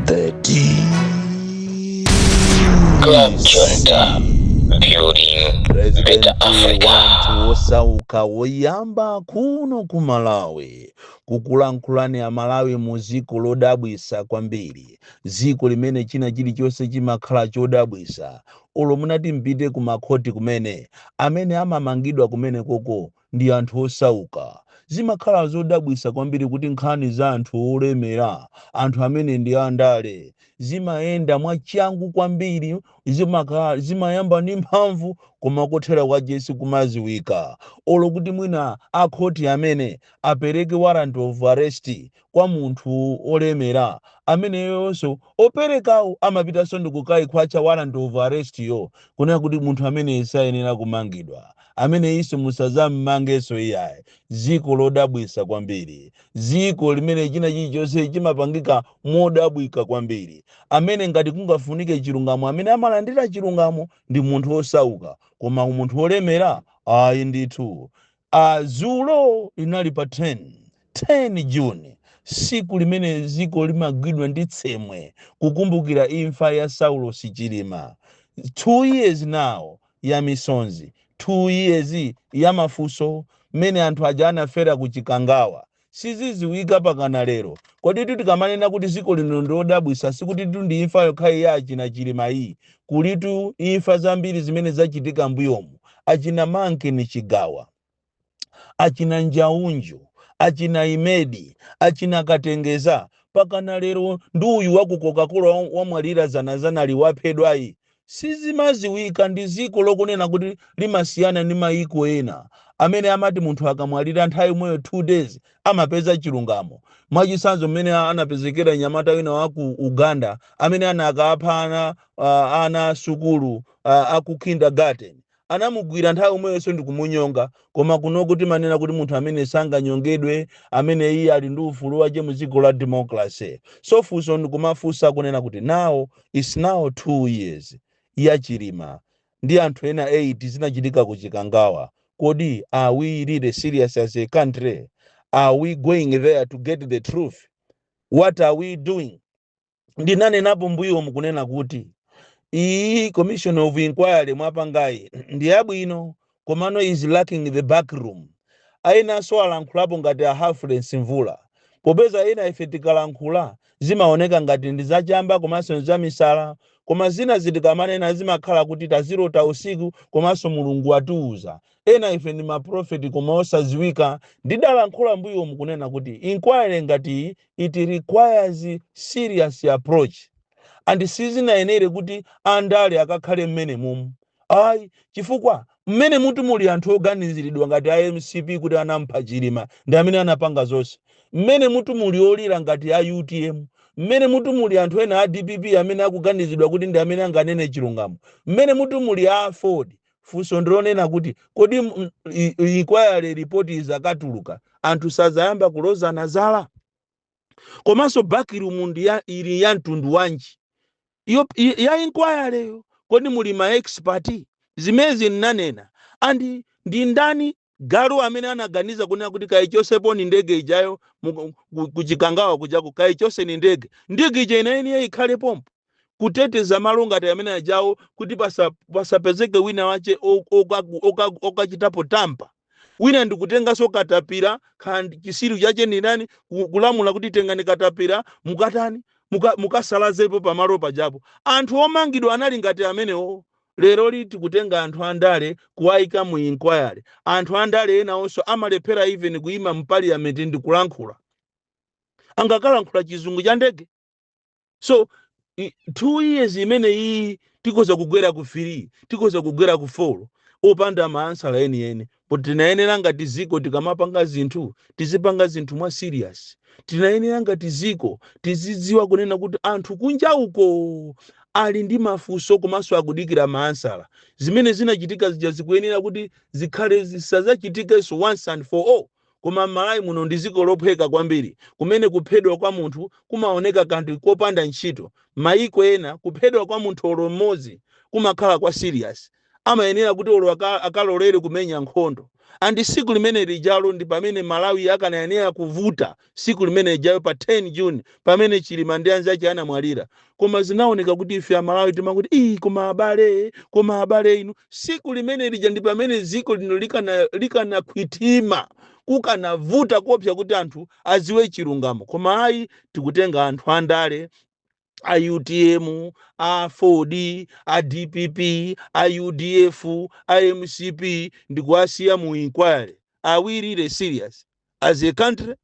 The Club Junta, DC building President better Africa. wantu osauka woyamba kuno ku Malawi kukulankhulani ya Malawi mu ziko lodabwisa kwambiri, ziko limene china chilichonse chimakhala chodabwisa. Olo munati mpite ku makhoti kumene amene amamangidwa kumene koko ndi anthu osauka. Zimakhala zodabwisa kwambiri kuti nkhani za anthu olemera, anthu amene ndi andale, zimayenda mwachangu kwambiri, zimayamba ndi mphamvu koma kothera kwa Jesu kumaziwika. Olo kuti mwina akhoti amene apereke warrant of arrest kwa munthu olemera, amene yonso operekawo amapitanso ndi kukayikhwacha warrant of arrest yo kunena kuti munthu amene sayenera kumangidwa, amene iso musazammangenso iyayi. Ziko lodabwisa kwambiri, ziko limene china chilichonse chimapangika modabwika kwambiri, amene ngati kungafunike chilungamo, amene amalandira chilungamo ndi munthu osauka, koma munthu olemera ayi ndithu. Zulo linali pa 10 Juni, siku limene ziko limagwidwa ndi tsemwe kukumbukira imfa ya Saulo Chilima. 2 years now ya misonzi, 2 years ya mafunso mene anthu aja anafera kuchikangawa. Siziziwika pakana lero. Kodi tikamanena kuti ziko lino ndodabwisa, sikuti ndi imfa yokhayi ya achina Chilima iyi, kulitu imfa zambiri zimene zachitika mbuyomu. Achina Mankeni Chigawa, achina Njaunju, achina Imedi, achina Katengeza, pakana lero ndi uyu waku Coca-Cola wamwalira zanazana liwaphedwa iyi. Sizimaziwika, ndi ziko lokunena kuti limasiyana ndi mayiko ena amene amati munthu akamwalira nthawi imweyo 2 days amapeza chilungamo. Mwachisanzo mmene anapezekera nyamata wina waku Uganda amene anakapha ana sukulu aku kindergarten, anamugwira nthawi imweyonso ndi kumunyonga. Koma kuno kuti manena kuti munthu amene sanganyongedwe, amene iye ali ndi ufulu wache mu dziko la democracy. So funso ndikumafunsa kunena kuti it's now 2 years ya Chilima ndi anthu ena 8 zinachitika kuchikangawa. Kodi are we really serious as a country? Are we going there to get the truth? What are we doing? Ndinanenapo mbuyo mukunena kuti iyi commission of inquiry mwapangayi ndi yabwino, komano is lacking the back room. Aina so alankhulapo ngati a Halfrence Mvula, popeza ena ife tikalankhula zimaoneka ngati ndi zachamba komanso zamisala, koma zina zitikamanena zimakhala kuti tazirota usiku komanso Mulungu atiuza. Ena ife ndi maprofeti koma osaziwika. Ndidalankhula mbuyo mukunena kuti inquiry ngati it requires serious approach, and sizinayenere kuti andale akakhale mmene mumu. Ayi, chifukwa mmene mutu muli anthu oganiziridwa ngati a MCP kuti anampha Chilima ndi amene anapanga zonse, mmene mutu muli olira ngati a UTM, mmene mutu muli anthu ena a DPP amene akuganizidwa kuti ndi amene anganene chilungamo, mmene mutu muli a Ford. Funso ndilonena kuti kodi inquiry report izakatuluka anthu sazayamba kulozana zala? Komanso backroom ili ya mtundu wanji ya inquiry yo? Kodi muli ma expert? Zimezi nnanena andi ndi ndani galu amene anaganiza kunena kuti kayichosepo ni ndege ijayo kuchikangawa kujako, kayichose ni ndege ija inayenera ikhale pompo kuteteza malunga ati amene ajawo kuti pasapezeke wina wache okachitapo tampa. Wina ndikutengaso katapira kandi chisiru chache ni nani kulamula kuti tengani katapira mukatani mukasalazepo pamalo pajapo. Anthu omangidwa anali ngati amenewo. Lero liti kutenga anthu andale kuwaika mu inquiry. Anthu andale ena onso amalephera even kuima mu parliament ndi kulankhula, angakalankhula chizungu cha ndege. So 2 years imene iyi tikoza kugwera ku 3, tikoza kugwera ku 4 opanda maansala eni. But tinayenera ngati ziko tikamapanga zinthu tizipanga zinthu mwa serious. Tinayenera ngati ziko tizidziwa kunena kuti anthu kunja uko ali ndi mafunso komanso akudikira maansala. Zimene zinachitika zikuyenera kuti zikhale zisazachitikenso once and for all. Koma Malawi muno ndi ziko lopheka kwambiri, kumene kuphedwa kwa munthu kumaoneka kanthu kopanda ntchito. Mayiko ena kuphedwa kwa munthu mmodzi kumakhala kwa serious. amayenera kuti olo akalolere kumenya nkhondo. Andi siku limene lijalo ndi pamene Malawi akanayenera kuvuta, siku limene lijayo pa 10 June pamene Chilima ndi anzake anamwalira. Koma zinaoneka kuti ife Malawi timakuti koma abale inu, siku limene lija ndi pamene ziko lino likana kwitima, kukanavuta kopsa kuti anthu aziwe chilungamo. Koma ayi tikutenga anthu andale, a UTM, a 4D, a DPP, a UDF, a MCP, ndikuwasiya mu inquiry. Are we really serious as a country?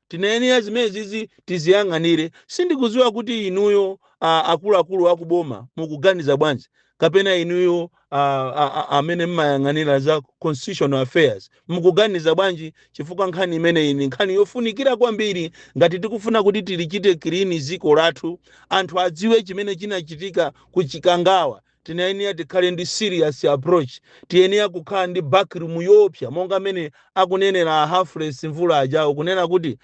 Tinayenera zimene zizi tiziyang'anire. Sindikuziwa kuti inuyo akuluakulu akuboma mukuganiza bwanji, kapena inuyo amene mmayang'anira za constitutional affairs mukuganiza bwanji, chifukwa nkhani imene ini nkhani yofunikira kwambiri. Ngati tikufuna kuti tilichite clean ziko lathu, anthu adziwe chimene chinachitika ku Chikangawa, tinayenera tikhale ndi serious approach. Tiyenera kukhala ndi backroom yopsa, monga mene akunenera Halfless Mvula ajawo kunena kuti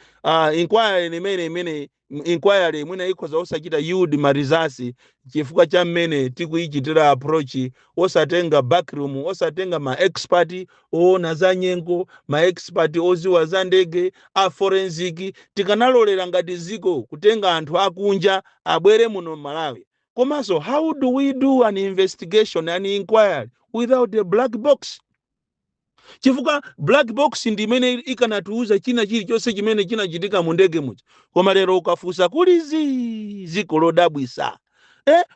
inquiry imene inquiry imene ikhoza osachita yield marizasi chifukwa cha mmene tikuichitira approach, osatenga backroom, osatenga ma expert oona za nyengo, ma expert oziwa za ndege, a forensic. Tikanalolera ngati ziko kutenga anthu akunja abwere muno Malawi. Komanso, how do we do an investigation, an inquiry without a black box? Chifukwa black box ndi imene ikanatiuza china chilichonse chimene chinachitika mu ndege muja. Koma lero ukafusa kuli ziko lodabwisa.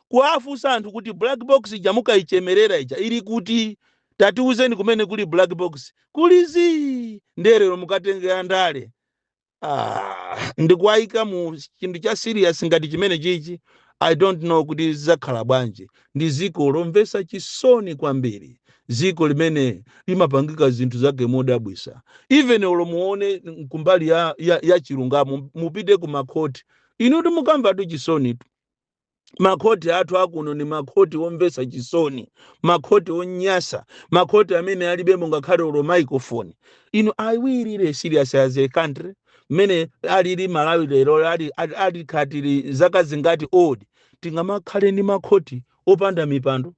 Kuafusa anthu kuti black box jamuka ichemerera ija ili kuti tatiuzeni kumene kuli black box. Kuli nderero mukatenge andale. Ndikuwaika mu chinthu cha serious ngati chimene chichi. I don't know kuti zizakhala bwanji. Ndi ziko lomvesa chisoni kwambiri, ziko limene limapangika zinthu zake modabwisa. Even olomuone kumbali ya chilungamo, mupite ku makhoti, inu timukamva tu chisoni tu. Makhoti athu akuno ni makhoti omvesa chisoni, makhoti onyasa, makhoti amene alibemo ngakhale olo microphone. Inu are we really serious as a country? Mene alili Malawi lero ali khatili zaka zingati old, tingamakhale ndi makhoti opanda mipando.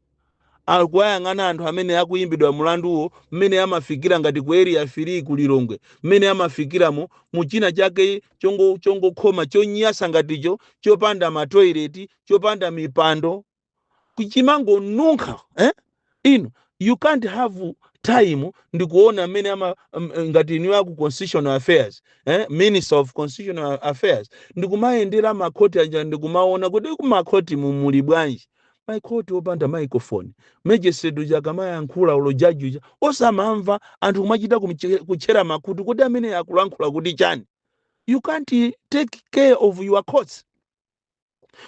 Akuwayang'ana anthu amene akuimbidwa mulanduwo, mmene amafikira ngati ku area 3 ku Lilongwe, mmene amafikiramo mu china chake chongo khoma chonyasa ngaticho, chopanda ma toilet, chopanda mipando, kuchimango nunkha. You can't have time ndikuona mmene ngati niyo aku constitutional affairs, Minister of Constitutional Affairs, ndikumayendera makhoti anja, ndikumaona kuti kumakhoti mumuli bwanji. Makhoti opanda microphone, magistrate uja kamayankhula ulo judge uja osamamva, anthu kumachita kuchera makutu kuti amene akulankhula kuti chani. You can't take care of your courts.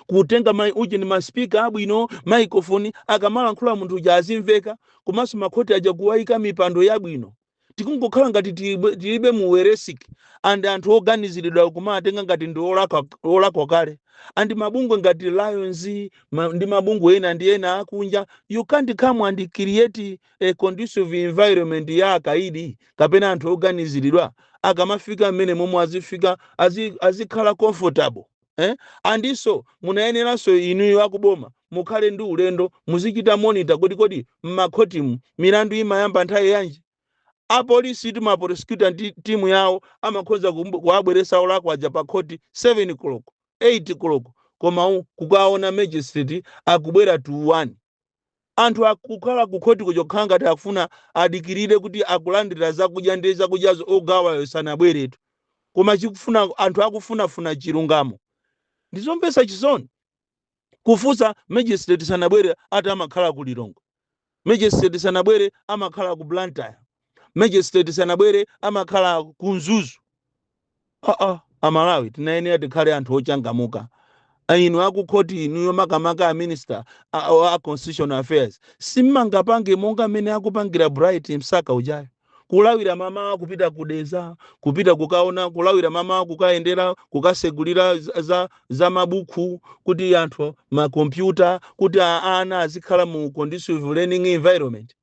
Kutenga uje ni maspika abwino, microphone, akamalankhula munthu uja azimveka, komanso makhoti aja kuwaika mipando yabwino. Tikungokhala ngati tilibe muweresiki, and anthu oganiziridwa kumatenga ngati ndi olakwa kale. And mabungwe ngati Lions ndi mabungwe ena ndi ena akunja, you can't come and create a conducive environment ya akaidi kapena anthu oganiziridwa akamafika mmene momwe azifika azikhala comfortable. Andiso munayeneranso inuyo akuboma mukhale ndi ulendo, muzichita monitor kodi mmakhotimu milandu imayamba nthawi yanji. Apolisi ma prosecutor timu yawo amakhoza kuwabweresa olakwa aja pa khoti 7 o'clock 8 o'clock, koma kukaona magistrate akubwera to 1. Anthu akukhala ku khoti kuchokhala ngati akufuna adikirire kuti akulandira zakudya ndi zakudyazo ogawa sanabweretu, koma chikufuna anthu akufunafuna chilungamo. Ndizompesa chisoni kufusa magistrate sanabwere ati amakhala ku Lilongwe, magistrate sanabwere amakhala ku Blantyre, magistrate sanabwere amakhala ku Mzuzu. Amalawi tinayenera tikhale anthu ochangamuka. Inu akukhoti inuyo makamaka a minister a constitutional affairs simmangapange monga mmene akupangira Bright Msaka ujayo. Kulawira mama kupita kudeza, kupita kukaona, kulawira mama kukaendera, kukasegulira za mabuku, kuti anthu ma computer, kuti ana azikhala mu conducive learning environment.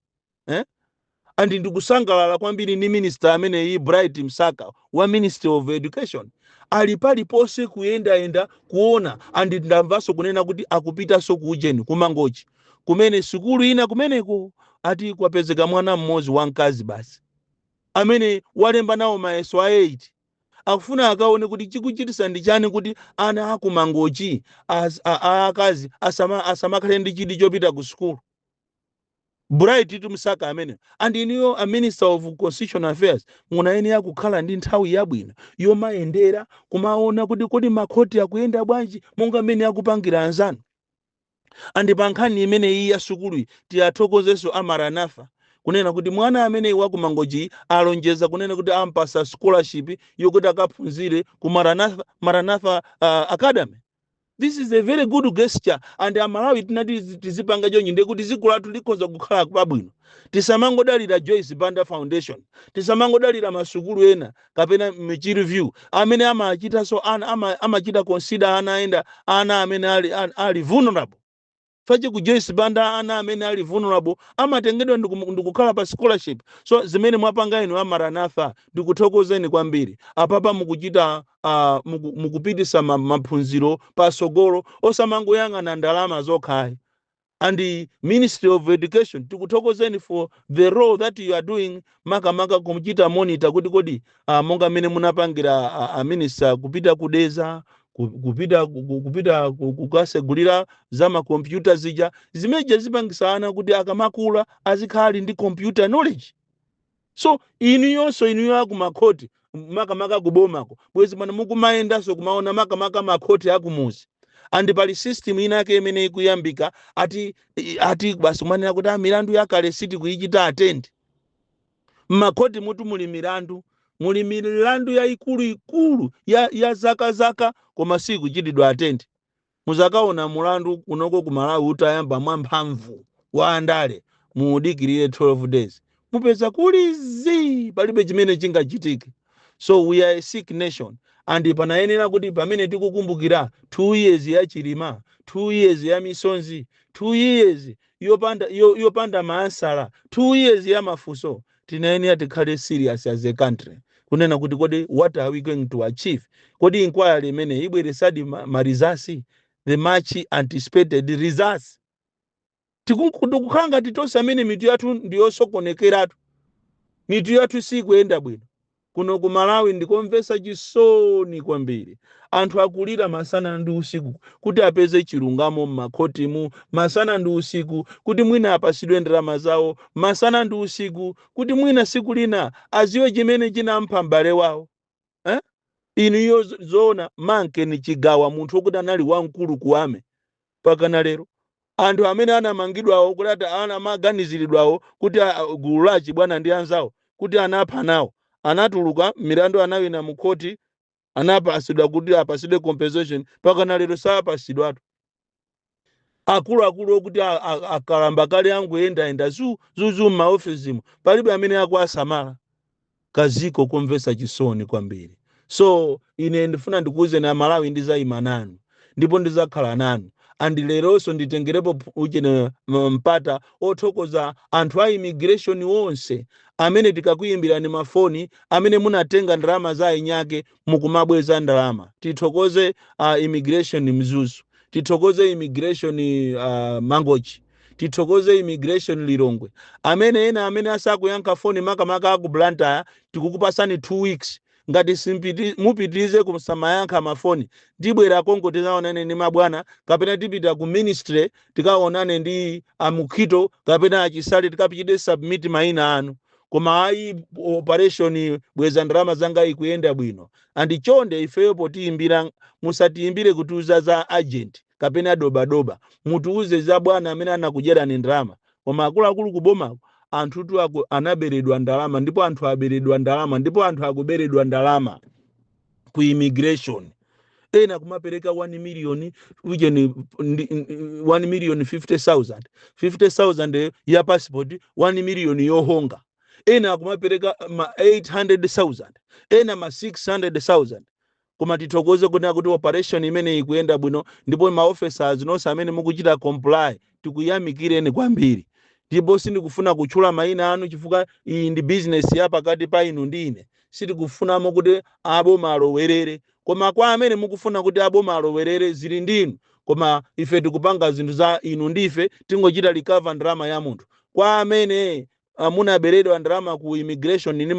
And ndikusangalala kwambiri ni minister amene Bright Msaka wa Ministry of Education alipali pose kuyenda kuona, and ndamvaso kunena kuti akupita so kujeni kumangochi kumene sukulu ina kumeneko ati kwapezeka mwana mmodzi wamkazi basi amene walemba nawo mayeso a 8 akufuna akaone kuti chikuchitisa ndi chani kuti ana akumangochi akazi asamakhale ndi chidi chopita ku sukulu. Bright Tumsaka amene and iniyo a minister of constitutional affairs munayenera kukhala ndi nthawi yabwino yomayendera kumaona kuti kodi makhoti akuyenda bwanji monga amene akupangira anzanu. Andi pa nkhani imene iyi ya sukulu tiyathokozenso Amaranafa kunena kuti mwana amene wakumangochi alonjeza kunena kuti ampasa scholarship yokuti akaphunzire ku Maranatha Academy. This is a very good gesture and Amalawi tinati tizipanga chonchi ndekuti dziko lathu likhoza kukhala pabwino. Tisamangodalira Joyce Banda Foundation, tisamangodalira masukulu ena kapena Michiru View amene amachita so amachita consider ana amene ali vulnerable. Fache ku Joyce Banda ana amene ali vulnerable amatengedwa ndikukhala pa scholarship. So zimene mwapanga inu Amaranatha ndikuthokozeni kwambiri. Apapa mukuchita mukupitisa maphunziro pasogolo osamangoyang'ana ndalama zokhayi. And the Ministry of Education tikuthokozeni for the role that you are doing makamaka kumuchita monitor kuti kodi monga mene munapangira minister kupita kudeza kupita kukasegulira za makompyuta zija zimeje zipangisa ana kuti akamakula azikhali ndi computer knowledge. So inu akumakhoti makamaka kubomako bwezi pano mukumayendaso kumaona makamaka makhoti akumuzi. And pali system inake imene ikuyambika ati basi manena kuti milandu yakale siti kuyichita attend. Makhoti mutu muli milandu ya ikulu ya zaka koma sikuchitidwa attend. Muzakaona mulandu unoko ku Malawi utayamba mwamphamvu wa andale muudikirire 12 days. Mupeza kulizi palibe chimene chingachitike. So we are a sick nation. And panayenera kuti pamene tikukumbukira 2 years ya Chilima, 2 years ya Misonzi, 2 years yopanda maasala, 2 years ya mafuso, tinayenera tikhale serious as a country. Kunena kuti kodi what are we going to achieve? Kodi inquiry imene ibweresadi marizasi, the much anticipated results. Tikukhala ngati tonse amene mitu yathu ndiyosokonekeratu. Mitu yathu sikuyenda bwino. Kuno ku Malawi ndikomvesa chisoni kwambiri. Anthu akulira masana ndi usiku kuti apeze chilungamo m'makhoti mu, masana ndi usiku kuti mwina apasidwe ndalama zawo, masana ndi usiku kuti mwina siku lina aziwe chimene chinampha m'bale wawo. Inu zoona manke ni chigawa munthu wokuti anali wamkulu kuwame pakana lero. Anthu amene anamangidwawo kuti ana maganiziridwawo kuti gulu lachi bwana ndi anzawo kuti anapha nawo. Anatuluka milandu anawina mukhoti anapasidwa kuti apasidwe compensation pakana lero sapasidwatu. Akulu okuti akalamba kale angoyenda zuzu m'maofisimu palibe amene akuasamala. Kaziko kumvesa chisoni kwambiri. So ine ndifuna ndikuuze na Malawi ndizayima nanu ndipo ndizakhala nanu. Andi leronso nditengerepo uchene mpata othokoza anthu a immigration wonse amene tikakuyimbira ni mafoni amene munatenga ndalama za inyake mukumabweza ndalama. Tithokoze immigration Mzuzu, tithokoze immigration Mangochi, tithokoze immigration Lilongwe. Amene asakuyankha foni makamaka aku Blantyre tikukupasani 2 weeks. Ngati mupitirize kusamayankha mafoni ndibwera Kongo tizaonane ni mabwana kapena tipita ku ministry tikaonane ndi Amukhito kapena achisali tikapichide submit maina anu. Koma ayi operation bweza ndalama zanga ikuyenda bwino. Andi chonde ifeyo potiyimbira musatiyimbire kutiuza za agent kapena doba mutiuze za bwana amene anakujera ni ndalama. Koma akulu kuboma anthu anaberedwa ndalama ndipo anthu aberedwa ndalama ndipo anthu akuberedwa ndalama ku immigration. Ena kumapereka 1 million ujeni 1,50,000 ya passport, 1 million yohonga. Ena kumapereka 800,000, ena 600,000. Koma tithokoze kuna kuti operation imene ikuyenda bwino ndipo ma officers nonse amene mukuchita comply tikuyamikireni kwambiri. Ndipo sindikufuna kutchula maina anu chifukwa iyi ndi business ya pakati pa inu ndi ine. Sindikufunamo kuti aboma alowerere. Koma kwa amene mukufuna kuti aboma alowerere zili ndinu. Koma ife tikupanga zinthu za inu ndife tingochita recover ndalama ya munthu. kwa amene munaberedwa ndalama ku immigration ni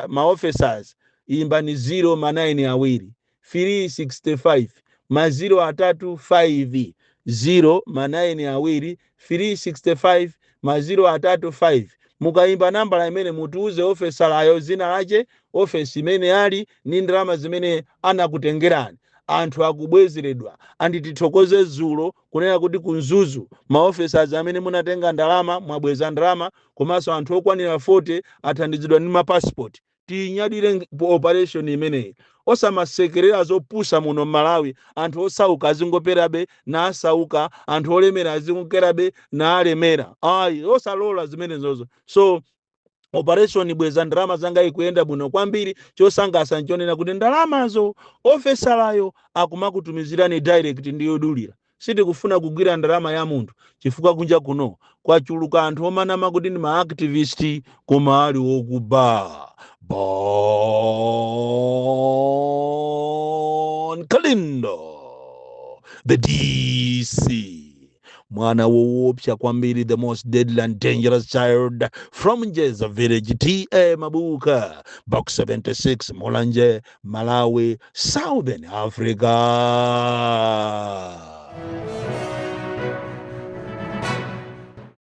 maofficers imbani 0 manayini awiri 365 maziro atatu 5 0 manayini awiri 365 maziro atatu 5 mukaimba nambala imene mutuuze ofesalayo zina lache ofesi imene ali ni ndalama zimene anakutengerani anthu akubwezeredwa anditithokoze dzulo kunena kuti kunzuzu maofficers amene munatenga ndalama mwabweza ndalama komanso anthu okwanira 40 athandizidwa ndi mapassport tinyadire operation imeneyi osamasekerera zopusa muno Malawi anthu osauka azingoperabe na asauka anthu olemera azingokerabe na alemera ayi osalola zimenezozo so operation bweza ndalama zanga ikuyenda bwino kwambiri chosangalatsa nchonena kuti ndalamazo ofesalayo akumakutumizirani direct ndiyodulira sitikufuna kugwira ndalama ya munthu chifukwa kunja kuno kwachuluka anthu omanama kuti ndi maactivist koma ali okuba Bon Kalindo the DC mwana woopsa kwambiri the most deadly and dangerous child from Njeza village TA Mabuka box 76 Mulanje Malawi Southern Africa.